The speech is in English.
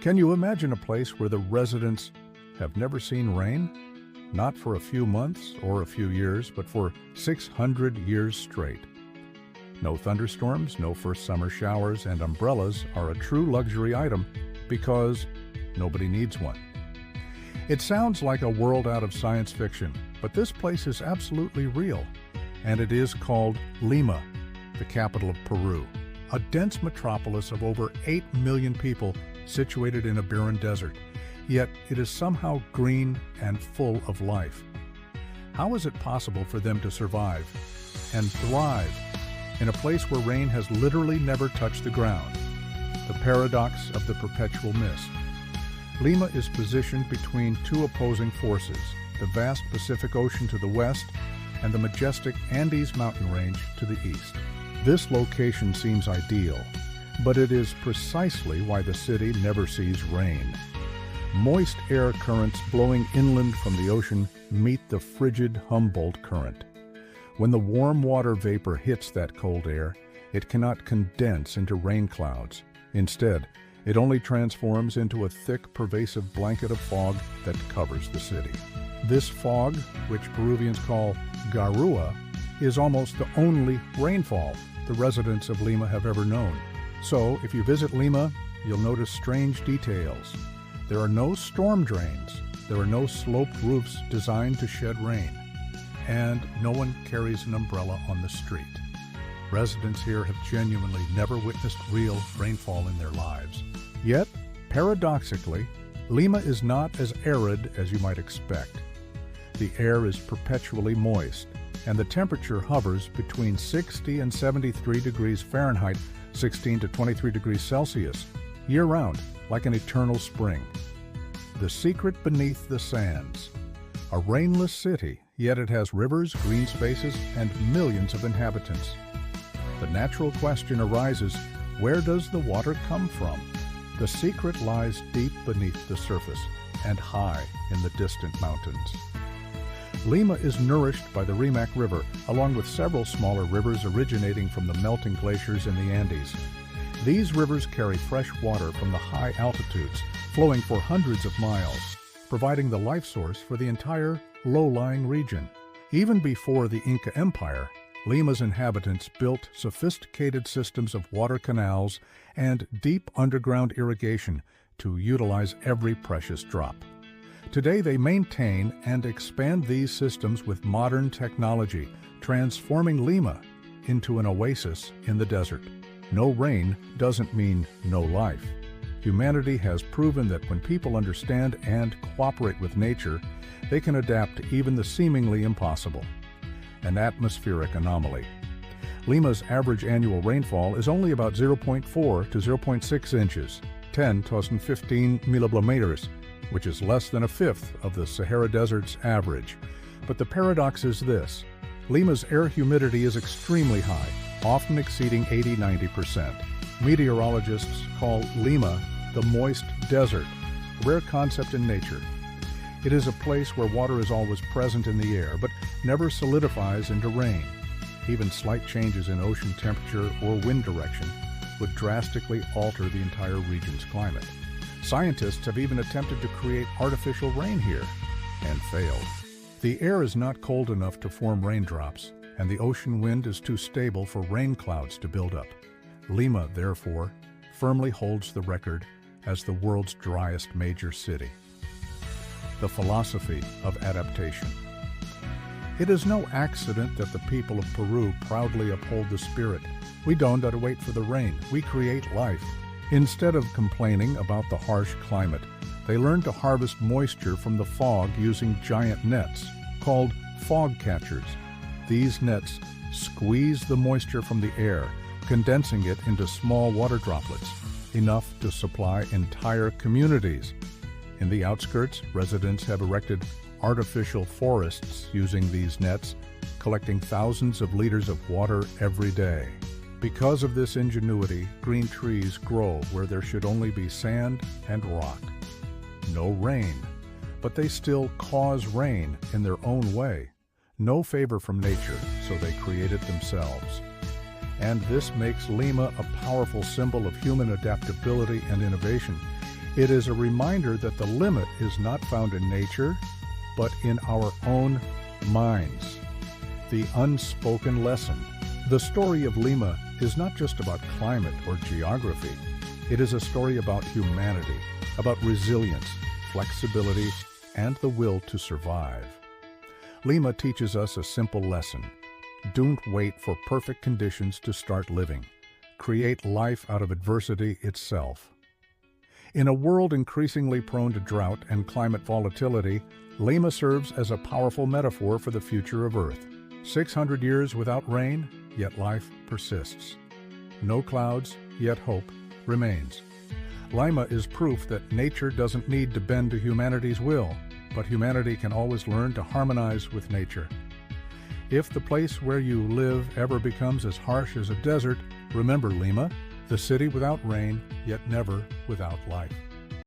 Can you imagine a place where the residents have never seen rain? Not for a few months or a few years, but for 600 years straight. No thunderstorms, no first summer showers, and umbrellas are a true luxury item because nobody needs one. It sounds like a world out of science fiction, but this place is absolutely real, and it is called Lima, the capital of Peru, a dense metropolis of over 8 million people situated in a barren desert, yet it is somehow green and full of life. How is it possible for them to survive and thrive in a place where rain has literally never touched the ground? The paradox of the perpetual mist. Lima is positioned between two opposing forces, the vast Pacific Ocean to the west and the majestic Andes mountain range to the east. This location seems ideal, but it is precisely why the city never sees rain. Moist air currents blowing inland from the ocean meet the frigid Humboldt current. When the warm water vapor hits that cold air, it cannot condense into rain clouds. Instead, it only transforms into a thick, pervasive blanket of fog that covers the city. This fog, which Peruvians call garua, is almost the only rainfall the residents of Lima have ever known. So, if you visit Lima, you'll notice strange details. There are no storm drains, there are no sloped roofs designed to shed rain, and no one carries an umbrella on the street. Residents here have genuinely never witnessed real rainfall in their lives. Yet, paradoxically, Lima is not as arid as you might expect. The air is perpetually moist, and the temperature hovers between 60 and 73 degrees Fahrenheit, 16 to 23 degrees Celsius, year-round, like an eternal spring. The secret beneath the sands. A rainless city, yet it has rivers, green spaces, and millions of inhabitants. The natural question arises, where does the water come from? The secret lies deep beneath the surface and high in the distant mountains. Lima is nourished by the Rimac River, along with several smaller rivers originating from the melting glaciers in the Andes. These rivers carry fresh water from the high altitudes, flowing for hundreds of miles, providing the life source for the entire low-lying region. Even before the Inca Empire, Lima's inhabitants built sophisticated systems of water canals and deep underground irrigation to utilize every precious drop. Today they maintain and expand these systems with modern technology, transforming Lima into an oasis in the desert. No rain doesn't mean no life. Humanity has proven that when people understand and cooperate with nature, they can adapt to even the seemingly impossible. An atmospheric anomaly. Lima's average annual rainfall is only about 0.4 to 0.6 inches, 10 to 15 millimeters, which is less than a fifth of the Sahara Desert's average. But the paradox is this: Lima's air humidity is extremely high, often exceeding 80–90%. Meteorologists call Lima the moist desert, a rare concept in nature. It is a place where water is always present in the air, but never solidifies into rain. Even slight changes in ocean temperature or wind direction would drastically alter the entire region's climate. Scientists have even attempted to create artificial rain here, and failed. The air is not cold enough to form raindrops, and the ocean wind is too stable for rain clouds to build up. Lima, therefore, firmly holds the record as the world's driest major city. The philosophy of adaptation. It is no accident that the people of Peru proudly uphold the spirit. We don't wait for the rain, we create life. Instead of complaining about the harsh climate, they learn to harvest moisture from the fog using giant nets, called fog catchers. These nets squeeze the moisture from the air, condensing it into small water droplets, enough to supply entire communities. In the outskirts, residents have erected artificial forests using these nets, collecting thousands of liters of water every day. Because of this ingenuity, green trees grow where there should only be sand and rock. No rain, but they still cause rain in their own way. No favor from nature, so they create it themselves. And this makes Lima a powerful symbol of human adaptability and innovation. It is a reminder that the limit is not found in nature, but in our own minds. The unspoken lesson. The story of Lima is not just about climate or geography. It is a story about humanity, about resilience, flexibility, and the will to survive. Lima teaches us a simple lesson. Don't wait for perfect conditions to start living. Create life out of adversity itself. In a world increasingly prone to drought and climate volatility, Lima serves as a powerful metaphor for the future of Earth. 600 years without rain, yet life persists. No clouds, yet hope remains. Lima is proof that nature doesn't need to bend to humanity's will, but humanity can always learn to harmonize with nature. If the place where you live ever becomes as harsh as a desert, remember Lima, the city without rain, yet never without life.